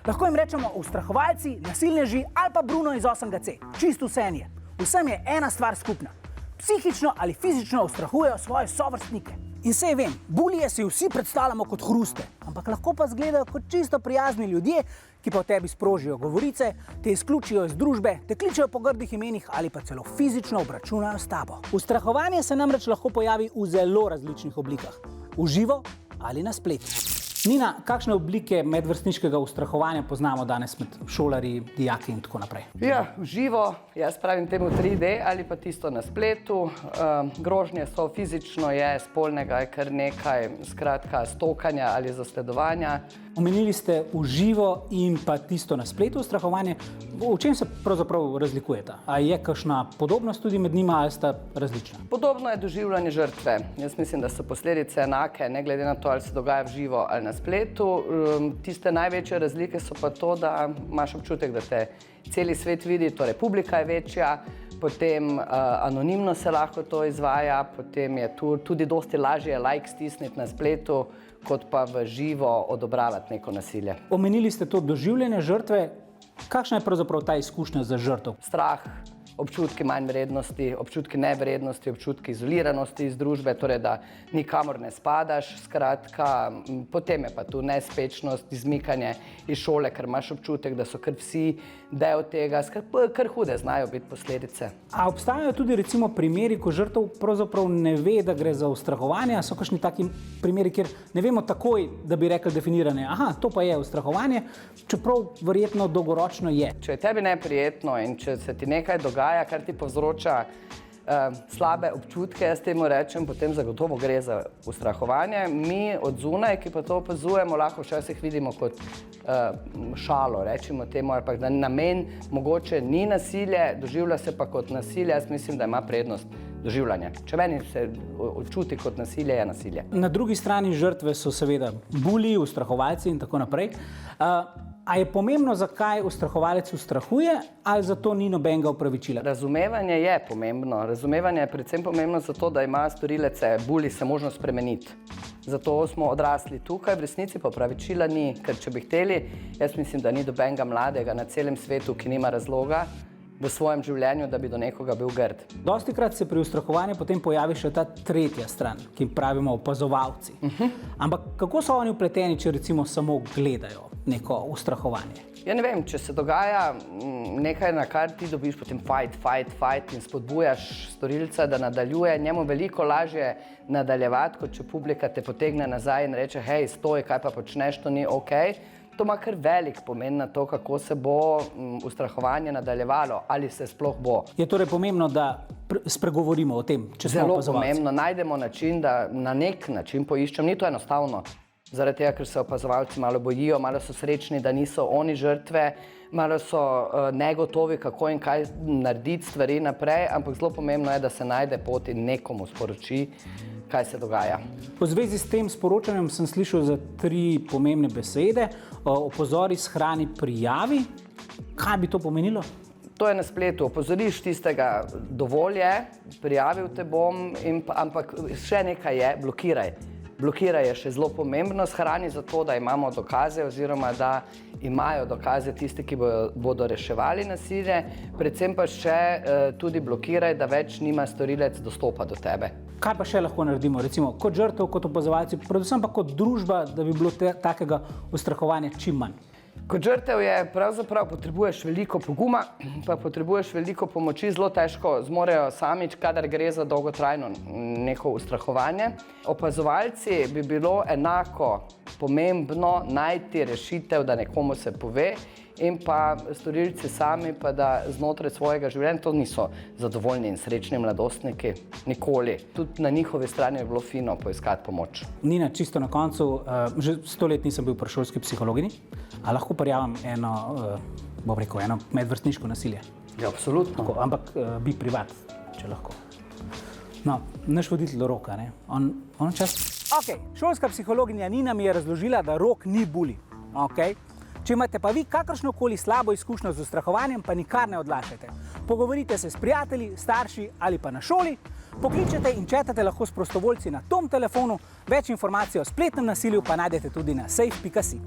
Lahko jim rečemo ustrahovalci, nasilneži ali pa Bruno iz 8.c. Čisto vse je. Vsem je ena stvar skupna. Psihično ali fizično ustrahujejo svoje sovrstnike. In sej vem, bulije si vsi predstavljamo kot hruste, ampak lahko pa izgledajo kot čisto prijazni ljudje, ki pa v tebi sprožijo govorice, te izključijo iz družbe, te kličejo po grdih imenih ali pa celo fizično obračunajo s tabo. Ustrahovanje se namreč lahko pojavi v zelo različnih oblikah. V živo ali na spletu. Nina, kakšne oblike medvrstniškega ustrahovanja poznamo danes med šolarji, dijaki in tako naprej? Ja, v živo, jaz pravim temu 3D ali pa tisto na spletu. Grožnje so fizično, spolnega je kar nekaj, skratka stokanja ali zasledovanja. Omenili ste v živo in pa tisto na spletu ustrahovanje. V čem se pravzaprav razlikujeta? A je kakšna podobnost tudi med njima ali sta različna? Podobno je doživljanje žrtve. Jaz mislim, da so posledice enake, ne glede na to, ali se dogaja v živo ali na spletu. Tiste največje razlike so pa to, da imaš občutek, da te celi svet vidi, torej publika je večja, potem anonimno se lahko to izvaja, potem je tudi dosti lažje like stisniti na spletu, kot pa v živo odobravati neko nasilje. Omenili ste to doživljanje žrtve. Kakšna je pravzaprav ta izkušnja za žrtev? Strah, občutki manj vrednosti, občutki nevrednosti, občutki izoliranosti iz družbe, torej da nikamor ne spadaš, skratka, potem je pa tu nespečnost, izmikanje iz šole, ker imaš občutek, da so kar vsi del tega, kar hude znajo biti posledice. A obstajajo tudi recimo primeri, ko žrtev pravzaprav ne ve, da gre za ustrahovanje, a so kakšni taki primeri, kjer ne vemo takoj, da bi rekli definirane, aha, to pa je ustrahovanje, čeprav verjetno dolgoročno je. Če je tebi neprijetno in če se ti nekaj dogaja, kar ti povzroča slabe občutke, jaz temu rečem, potem zagotovo gre za ustrahovanje. Mi od zunaj, ki pa to opazujemo, lahko včasih vidimo kot šalo, rečemo temu, ali pa da namen mogoče ni nasilje, doživlja se pa kot nasilje, jaz mislim, da ima prednost doživljanja. Če meni se čuti kot nasilje, je nasilje. Na drugi strani žrtve so seveda buliji, ustrahovalci in tako naprej. A je pomembno, zakaj ustrahovalec ustrahuje, ali zato ni nobenega opravičila? Razumevanje je pomembno. Razumevanje je predvsem pomembno zato, da ima storilece, bulij se možnost spremeniti. Zato smo odrasli tukaj, v resnici pa opravičila ni, ker če bi hteli, jaz mislim, da ni nobenega mladega na celem svetu, ki nima razloga v svojem življenju, da bi do nekoga bil grd. Dostikrat se pri ustrahovanju potem pojavi še ta tretja stran, ki pravimo opazovalci. Ampak kako so oni vpleteni, če recimo samo gledajo neko ustrahovanje? Ja ne vem, če se dogaja nekaj, na kar ti dobiš potem fight in spodbujaš storilca, da nadaljuje, njemu veliko lažje nadaljevati, kot če publika te potegne nazaj in reče, hej, stoj, kaj pa počneš, to ni okej. To ima kar velik pomen na to, kako se bo ustrahovanje nadaljevalo, ali se sploh bo. Je torej pomembno, da spregovorimo o tem, če smo opazovalci? Zelo pomembno, najdemo način, da na nek način poiščem. Ni to enostavno, zaradi tega, ker se opazovalci malo bojijo, malo so srečni, da niso oni žrtve, malo so negotovi, kako in kaj narediti stvari naprej, ampak zelo pomembno je, da se najde pot in nekomu sporoči, kaj se dogaja. V zvezi s tem sporočanjem sem slišal za 3 pomembne besede. Opozori, shrani, prijavi. Kaj bi to pomenilo? To je na spletu. Opozoriš tistega, dovolj je, prijavil te bom, ampak še nekaj je, blokiraj. Blokiraj je še zelo pomembno, shrani zato, da imamo dokaze oziroma da imajo dokaze tisti, ki bodo reševali nasilje, predvsem pa še tudi blokiraj, da več nima storilec dostopa do tebe. Kaj pa še lahko naredimo, recimo kot žrtev, kot opazovalci, predvsem pa kot družba, da bi bilo takega ustrahovanja čim manj? Kot žrtev je pravzaprav potrebuješ veliko poguma, pa potrebuješ veliko pomoči, zelo težko zmorejo sami, kadar gre za dolgotrajno neko ustrahovanje. Opazovalci bi bilo enako pomembno najti rešitev, da nekomu se pove, in pa storilci sami pa da znotraj svojega življenja, to niso zadovoljni in srečni mladostniki, nikoli. Tudi na njihovi strani je bilo fino poiskati pomoč. Nina, čisto na koncu, že 100 let nisem bil pri šolski psihologinji, a lahko prijavim eno medvrstniško nasilje? Ja, absolutno. Tako, ampak bi privat, če lahko. No, naš voditelj Roka, ne? On čas... Ok, šolska psihologinja Nina mi je razložila, da Rok ni bulij. Okay? Če imate pa vi kakršnokoli slabo izkušnjo z ustrahovanjem, pa nikar ne odlašajte. Pogovorite se s prijatelji, starši ali pa na šoli, pokličete in chatate lahko s prostovoljci na tom telefonu, več informacij o spletnem nasilju pa najdete tudi na safe.si.